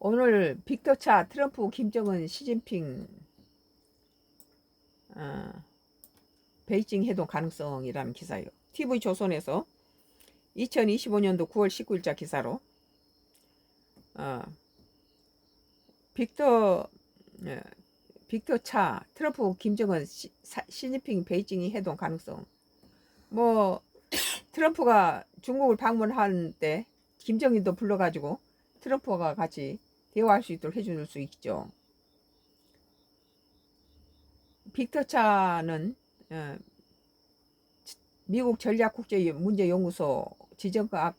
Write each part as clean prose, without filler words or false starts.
오늘 빅터차 트럼프, 김정은, 시진핑 베이징 회동 가능성이라는 기사예요. TV조선에서 2025년도 9월 19일자 기사로 빅터 빅터차 트럼프, 김정은, 시진핑 베이징 회동 가능성. 뭐 트럼프가 중국을 방문한 때 김정일도 불러가지고 트럼프가 같이 대화할 수 있도록 해줄 수 있죠. 빅터차는 미국 전략국제문제연구소 지정학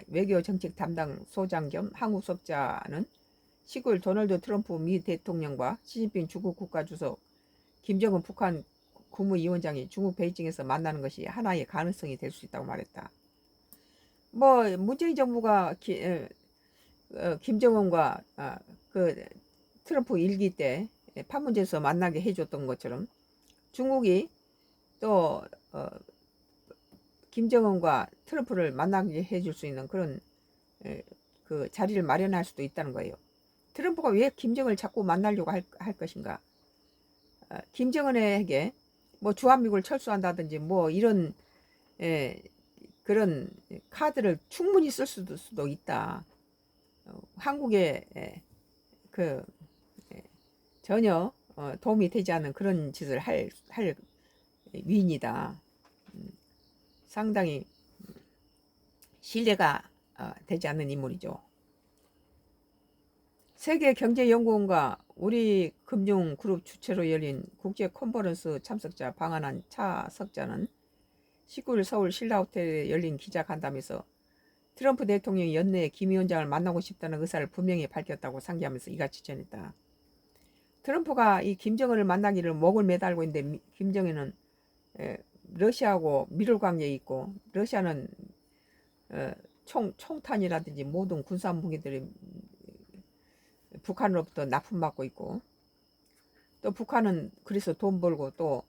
외교정책 담당 소장 겸 한국 석자는 19일 도널드 트럼프 미 대통령과 시진핑 중국 국가주석, 김정은 북한 국무위원장이 중국 베이징에서 만나는 것이 하나의 가능성이 될 수 있다고 말했다. 뭐 문재인 정부가 김정은과 그 트럼프 일기 때 판문점에서 만나게 해줬던 것처럼 중국이 또 김정은과 트럼프를 만나게 해줄 수 있는 그런 그 자리를 마련할 수도 있다는 거예요. 트럼프가 왜 김정은을 자꾸 만나려고 할 것인가? 김정은에게 뭐 주한미군을 철수한다든지 뭐 이런 그런 카드를 충분히 쓸 수도 있다. 한국에 그 전혀 도움이 되지 않는 그런 짓을 할 위인이다. 상당히 신뢰가 되지 않는 인물이죠. 세계경제연구원과 우리금융그룹 주최로 열린 국제 컨퍼런스 참석자 방한한 차 석자는 19일 서울 신라호텔에 열린 기자간담회에서 트럼프 대통령이 연내에 김 위원장을 만나고 싶다는 의사를 분명히 밝혔다고 상기하면서 이같이 전했다. 트럼프가 이 김정은을 만나기를 목을 매달고 있는데 김정은은 러시아하고 미를 관계에 있고 러시아는 총탄이라든지 모든 군사 무기들이 북한으로부터 납품받고 있고 또 북한은 그래서 돈 벌고 또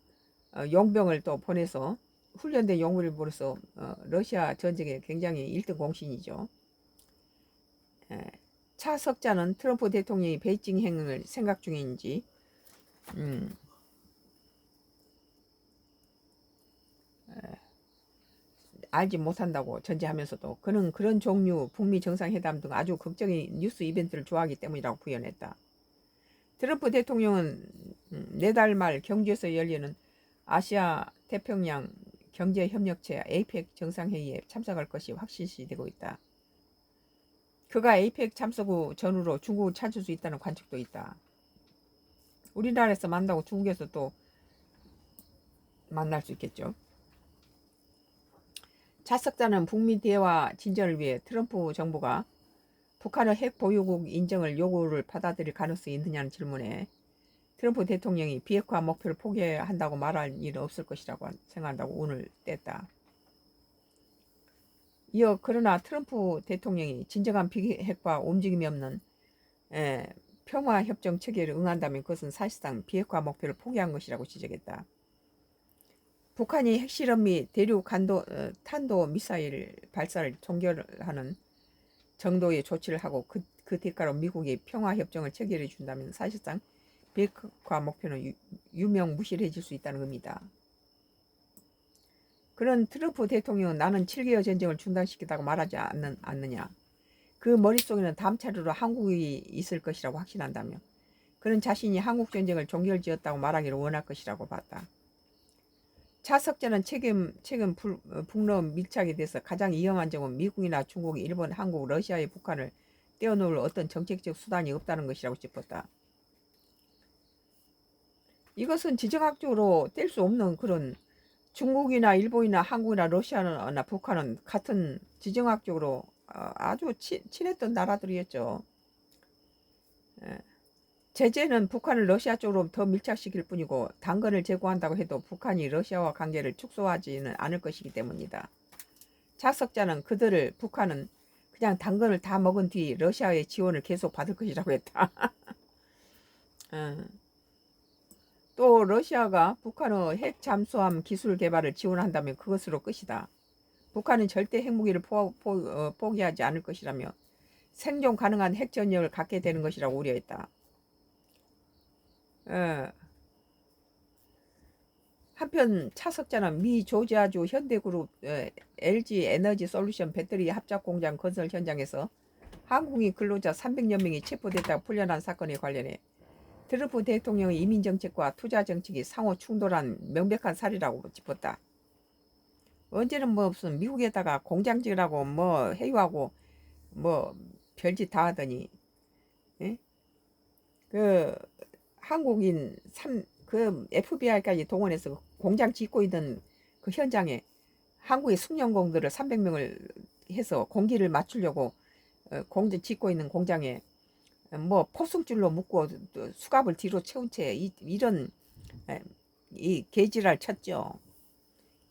용병을 또 보내서 훈련된 용병을 보내서 러시아 전쟁에 굉장히 1등 공신이죠. 차 석자는 트럼프 대통령이 베이징 행을 생각 중인지 알지 못한다고 전제하면서도 그는 그런 종류 북미 정상회담 등 아주 극적인 뉴스 이벤트를 좋아하기 때문이라고 부연했다. 트럼프 대통령은 내달 말 경주에서 열리는 아시아 태평양 경제협력체 APEC 정상회의에 참석할 것이 확실시되고 있다. 그가 APEC 참석 후 전후로 중국을 찾을 수 있다는 관측도 있다. 우리나라에서 만나고 중국에서 또 만날 수 있겠죠. 차석자는 북미 대화 진전을 위해 트럼프 정부가 북한의 핵 보유국 인정을 요구를 받아들일 가능성이 있느냐는 질문에 트럼프 대통령이 비핵화 목표를 포기한다고 말할 일은 없을 것이라고 생각한다고 운을 뗐다. 이어 그러나 트럼프 대통령이 진정한 비핵화 움직임이 없는 평화협정 체계를 응한다면 그것은 사실상 비핵화 목표를 포기한 것이라고 지적했다. 북한이 핵실험 및 대륙 탄도 미사일 발사를 종결하는 정도의 조치를 하고 그 대가로 미국이 평화협정을 체결해 준다면 사실상 비핵화 목표는 유명무실해질 수 있다는 의미다. 그런 트럼프 대통령은 나는 7개월 전쟁을 중단시키다고 말하지 않느냐. 그 머릿속에는 다음 차례로 한국이 있을 것이라고 확신한다며 그는 자신이 한국 전쟁을 종결지었다고 말하기를 원할 것이라고 봤다. 차석자는 최근 북러 밀착에 대해서 가장 위험한 점은 미국이나 중국, 일본, 한국, 러시아의 북한을 떼어놓을 어떤 정책적 수단이 없다는 것이라고 짚었다. 이것은 지정학적으로 뗄 수 없는 그런 중국이나 일본이나 한국이나 러시아나 북한은 같은 지정학적으로 아주 친했던 나라들이었죠. 제재는 북한을 러시아 쪽으로 더 밀착시킬 뿐이고 당근을 제공한다고 해도 북한이 러시아와 관계를 축소하지는 않을 것이기 때문이다. 작석자는 북한은 그냥 당근을 다 먹은 뒤 러시아의 지원을 계속 받을 것이라고 했다. 또 러시아가 북한의 핵 잠수함 기술 개발을 지원한다면 그것으로 끝이다. 북한은 절대 핵무기를 포기하지 않을 것이라며 생존 가능한 핵 전력을 갖게 되는 것이라고 우려했다. 한편 차석자는 미 조지아주 현대그룹 LG 에너지 솔루션 배터리 합작 공장 건설 현장에서 한국인 근로자 300여 명이 체포됐다고 풀려난 사건에 관련해 트럼프 대통령의 이민 정책과 투자 정책이 상호 충돌한 명백한 사례라고 짚었다. 언제는 뭐 무슨 미국에다가 공장 지으라고 뭐 해유하고 뭐 별짓 다 하더니, 예? 그 한국인 그 FBI까지 동원해서 공장 짓고 있는 그 현장에 한국의 숙련공들을 300명을 해서 공기를 맞추려고 공장 짓고 있는 공장에 뭐 포승줄로 묶고 수갑을 뒤로 채운 채 이런 이 개지랄 쳤죠.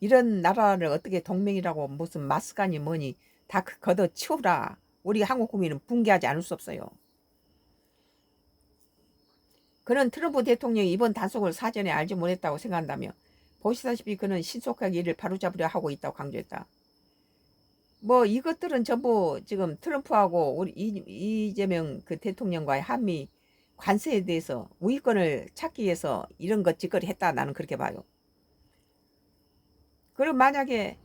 이런 나라를 어떻게 동맹이라고 무슨 마스가니 뭐니 다 걷어 치우라. 우리 한국 국민은 붕괴하지 않을 수 없어요. 그는 트럼프 대통령이 이번 단속을 사전에 알지 못했다고 생각한다며 보시다시피 그는 신속하게 이를 바로잡으려 하고 있다고 강조했다. 뭐 이것들은 전부 지금 트럼프하고 우리 이재명 그 대통령과의 한미 관세에 대해서 우위권을 찾기 위해서 이런 것 짓거리 했다. 나는 그렇게 봐요. 그럼 만약에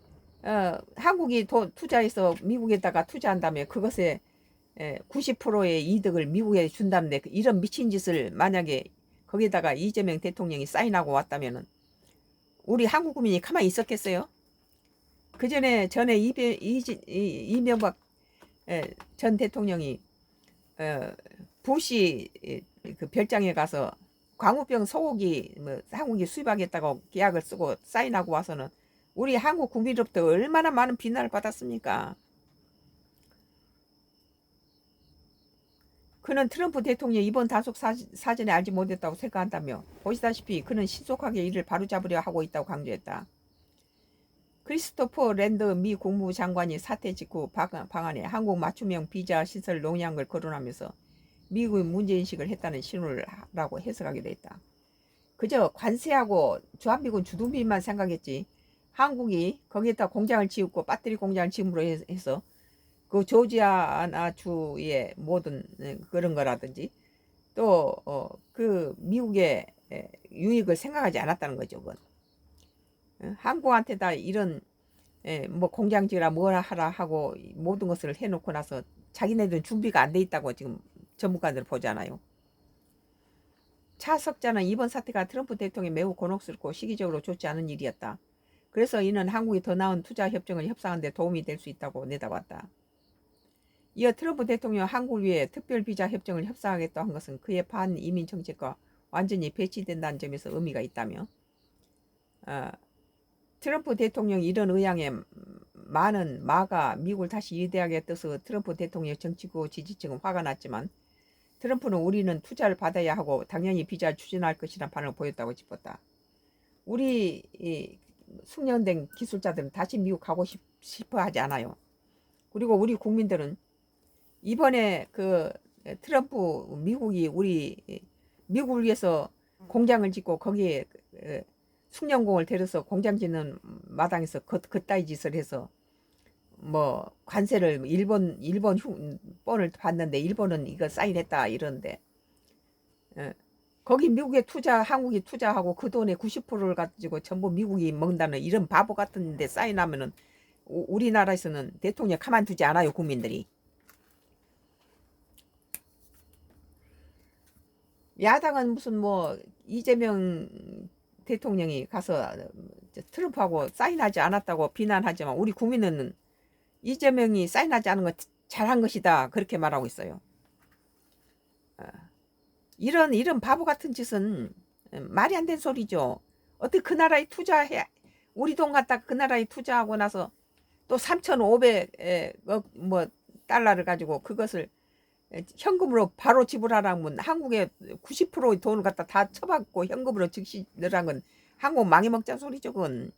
한국이 투자해서 미국에다가 투자한다면 그것에 90%의 이득을 미국에 준다는데 이런 미친 짓을 만약에 거기에다가 이재명 대통령이 사인하고 왔다면은 우리 한국 국민이 가만히 있었겠어요? 그 전에 이명박 전 대통령이 부시 그 별장에 가서 광우병 소고기 뭐 한국이 수입하겠다고 계약을 쓰고 사인하고 와서는 우리 한국 국민으로부터 얼마나 많은 비난을 받았습니까? 그는 트럼프 대통령이 이번 단속 사전에 알지 못했다고 생각한다며 보시다시피 그는 신속하게 이를 바로잡으려 하고 있다고 강조했다. 크리스토퍼 랜드 미 국무부 장관이 사퇴 직후 방안에 한국 맞춤형 비자 시설 논의안을 거론하면서 미국의 문제인식을 했다는 신호라고 해석하기도 했다. 그저 관세하고 주한미군 주둔비만 생각했지 한국이 거기에다 공장을 지었고 배터리 공장을 지음으로 해서 그 조지아주의 모든 그런 거라든지 또 그 미국의 유익을 생각하지 않았다는 거죠. 그건. 한국한테다 이런 뭐 공장 지으라 뭐라 하라 하고 모든 것을 해놓고 나서 자기네들은 준비가 안 돼 있다고 지금 전문가들 보잖아요. 차석자는 이번 사태가 트럼프 대통령이 매우 곤혹스럽고 시기적으로 좋지 않은 일이었다. 그래서 이는 한국이 더 나은 투자 협정을 협상하는 데 도움이 될 수 있다고 내다봤다. 이어 트럼프 대통령 한국을 위해 특별 비자 협정을 협상하겠다고 한 것은 그의 반이민 정책과 완전히 배치된다는 점에서 의미가 있다며 트럼프 대통령 이런 의향에 많은 마가 미국을 다시 위대하게 떠서 트럼프 대통령 정치구 지지층은 화가 났지만 트럼프는 우리는 투자를 받아야 하고 당연히 비자를 추진할 것이라는 반응을 보였다고 짚었다. 우리 숙련된 기술자들은 다시 미국 가고 싶어 하지 않아요. 그리고 우리 국민들은 이번에 그 트럼프 미국이 우리 미국을 위해서 공장을 짓고 거기에 숙련공을 데려서 공장 짓는 마당에서 그따위 짓을 해서 뭐 관세를 일본 뻔을 받는데 일본은 이거 사인했다 이러는데 거기 미국에 한국이 투자하고 그 돈의 90%를 가지고 전부 미국이 먹는다는 이런 바보 같은 데 사인하면은 우리나라에서는 대통령 가만두지 않아요. 국민들이. 야당은 무슨 뭐 이재명 대통령이 가서 트럼프하고 사인하지 않았다고 비난하지만 우리 국민은 이재명이 사인하지 않은 거 잘한 것이다 그렇게 말하고 있어요. 이런 바보 같은 짓은 말이 안 되는 소리죠. 어떻게 그 나라에 투자해 우리 돈 갖다 그 나라에 투자하고 나서 또 3,500억 뭐 달러를 가지고 그것을 현금으로 바로 지불하라면 한국에 90%의 돈을 갖다 다 쳐받고 현금으로 즉시 넣으라는 건 한국 망해 먹자 소리죠. 그건.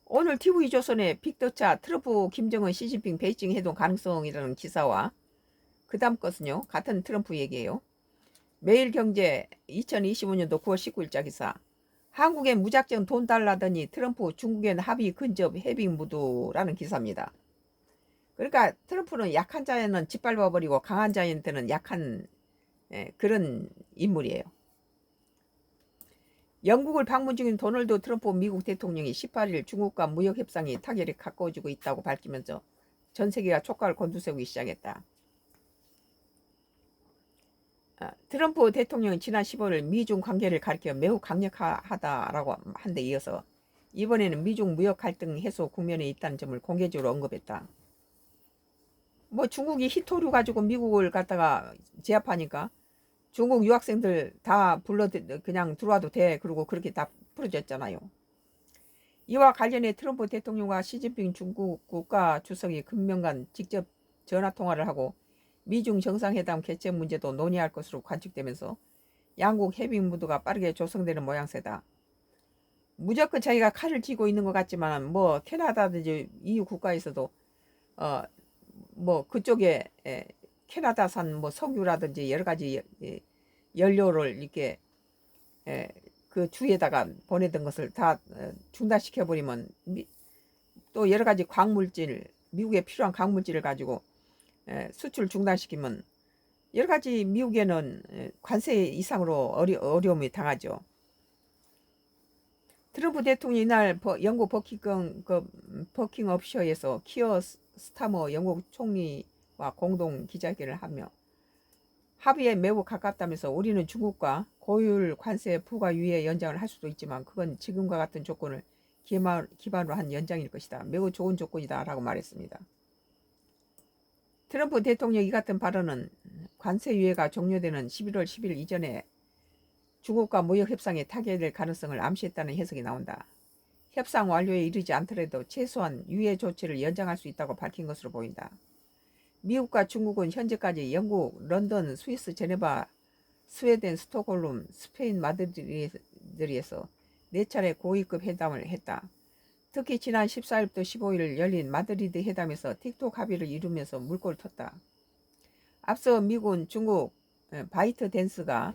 오늘 TV조선의 빅더차 트럼프 김정은 시진핑 베이징 회동 가능성이라는 기사와 그 다음 것은요. 같은 트럼프 얘기예요. 매일경제 2025년도 9월 19일자 기사. 한국에 무작정 돈 달라더니 트럼프 중국엔 합의 근접 해빙 무드라는 기사입니다. 그러니까 트럼프는 약한 자에는 짓밟아버리고 강한 자한테는 약한 그런 인물이에요. 영국을 방문 중인 도널드 트럼프 미국 대통령이 18일 중국과 무역 협상이 타결에 가까워지고 있다고 밝히면서 전 세계가 촉각을 곤두세우기 시작했다. 트럼프 대통령은 지난 15일 미중 관계를 가리켜 매우 강력하다라고 한 데 이어서 이번에는 미중 무역 갈등 해소 국면에 있다는 점을 공개적으로 언급했다. 뭐 중국이 히토류 가지고 미국을 갖다가 제압하니까 중국 유학생들 다 불러 그냥 들어와도 돼. 그리고 그렇게 다 풀어졌잖아요. 이와 관련해 트럼프 대통령과 시진핑 중국 국가 주석이 금명간 직접 전화 통화를 하고 미중 정상회담 개최 문제도 논의할 것으로 관측되면서 양국 해빙 무드가 빠르게 조성되는 모양새다. 무조건 자기가 칼을 쥐고 있는 것 같지만 뭐 캐나다든지 EU 국가에서도 뭐 그쪽에 캐나다산 뭐 석유라든지 여러 가지 연료를 이렇게 그 주에다가 보내던 것을 다 중단시켜 버리면 또 여러 가지 광물질, 미국에 필요한 광물질을 가지고 수출 중단시키면 여러 가지 미국에는 관세 이상으로 어려움이 당하죠. 트럼프 대통령이 이날 영국 버킹업셔에서 키어 스타머 영국 총리와 공동 기자회견을 하며 합의에 매우 가깝다면서 우리는 중국과 고율 관세 부과 유예 연장을 할 수도 있지만 그건 지금과 같은 조건을 기반으로 한 연장일 것이다. 매우 좋은 조건이다 라고 말했습니다. 트럼프 대통령 이 같은 발언은 관세 유예가 종료되는 11월 10일 이전에 중국과 무역 협상에 타결될 가능성을 암시했다는 해석이 나온다. 협상 완료에 이르지 않더라도 최소한 유예 조치를 연장할 수 있다고 밝힌 것으로 보인다. 미국과 중국은 현재까지 영국, 런던, 스위스, 제네바, 스웨덴, 스톡홀름, 스페인 마드리드에서 4차례 고위급 회담을 했다. 특히 지난 14일부터 15일 열린 마드리드 회담에서 틱톡 합의를 이루면서 물꼬를 텄다. 앞서 미국은 중국 바이트댄스가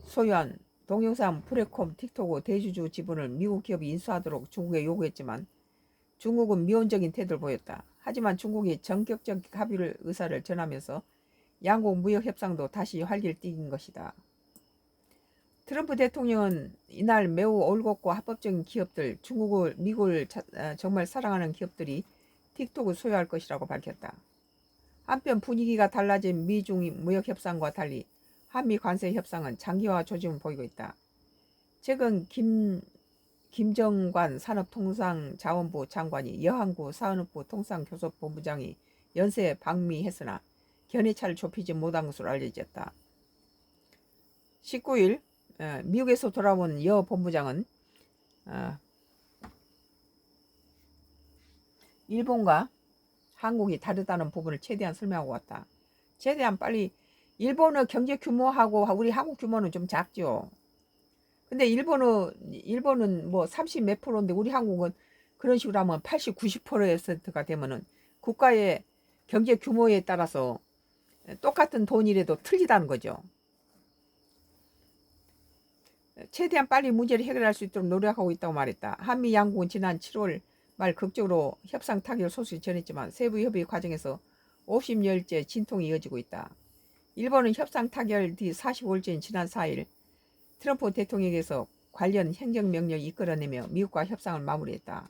소유한 동영상 플랫폼 틱톡의 대주주 지분을 미국 기업이 인수하도록 중국에 요구했지만 중국은 미온적인 태도를 보였다. 하지만 중국이 전격적 합의 의사를 전하면서 양국 무역 협상도 다시 활기를 띈 것이다. 트럼프 대통령은 이날 매우 올곧고 합법적인 기업들, 미국을 정말 사랑하는 기업들이 틱톡을 소유할 것이라고 밝혔다. 한편 분위기가 달라진 미중 무역 협상과 달리 한미 관세 협상은 장기화 조짐을 보이고 있다. 최근 김정관 산업통상자원부 장관이 여항구 산업부 통상교섭본부장이 연쇄 방미했으나 견해차를 좁히지 못한 것으로 알려졌다. 19일 미국에서 돌아온 여 본부장은 일본과 한국이 다르다는 부분을 최대한 설명하고 왔다. 최대한 빨리 일본의 경제 규모하고 우리 한국 규모는 좀 작죠. 근데 일본은 뭐 30 몇 프로인데 우리 한국은 그런 식으로 하면 80, 90%가 되면은 국가의 경제 규모에 따라서 똑같은 돈이라도 틀리다는 거죠. 최대한 빨리 문제를 해결할 수 있도록 노력하고 있다고 말했다. 한미 양국은 지난 7월 말 극적으로 협상 타결 소식을 전했지만 세부 협의 과정에서 50여일째 진통이 이어지고 있다. 일본은 협상 타결 뒤 45일째인 지난 4일 트럼프 대통령에게서 관련 행정명령을 이끌어내며 미국과 협상을 마무리했다.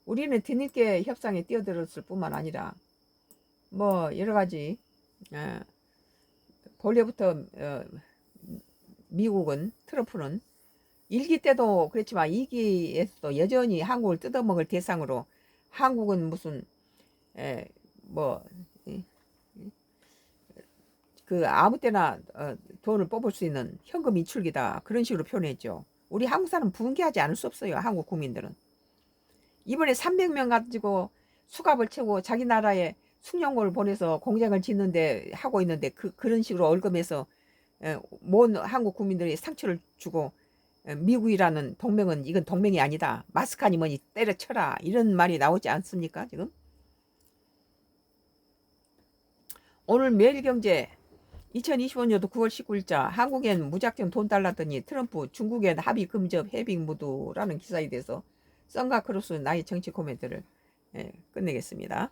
우리는 뒤늦게 협상에 뛰어들었을 뿐만 아니라 뭐 여러가지 본래부터 미국은 트럼프는 1기 때도 그랬지만 2기에서도 여전히 한국을 뜯어먹을 대상으로 한국은 무슨 아무 때나 돈을 뽑을 수 있는 현금 인출기다 그런 식으로 표현했죠. 우리 한국 사람 분개하지 않을 수 없어요. 한국 국민들은. 이번에 300명 가지고 수갑을 채고 자기 나라에 숙련고를 보내서 공장을 짓는데 하고 있는데 그런 식으로 얼금해서 모든 한국 국민들이 상처를 주고 미국이라는 동맹은 이건 동맹이 아니다. 마스크 아니 뭐니 때려쳐라. 이런 말이 나오지 않습니까 지금? 오늘 매일경제 2025년도 9월 19일자 한국엔 무작정 돈 달랐더니 트럼프 중국엔 합의 금접 해빙 무도라는 기사에 대해서 썬가 크로스 나의 정치 코멘트를 끝내겠습니다.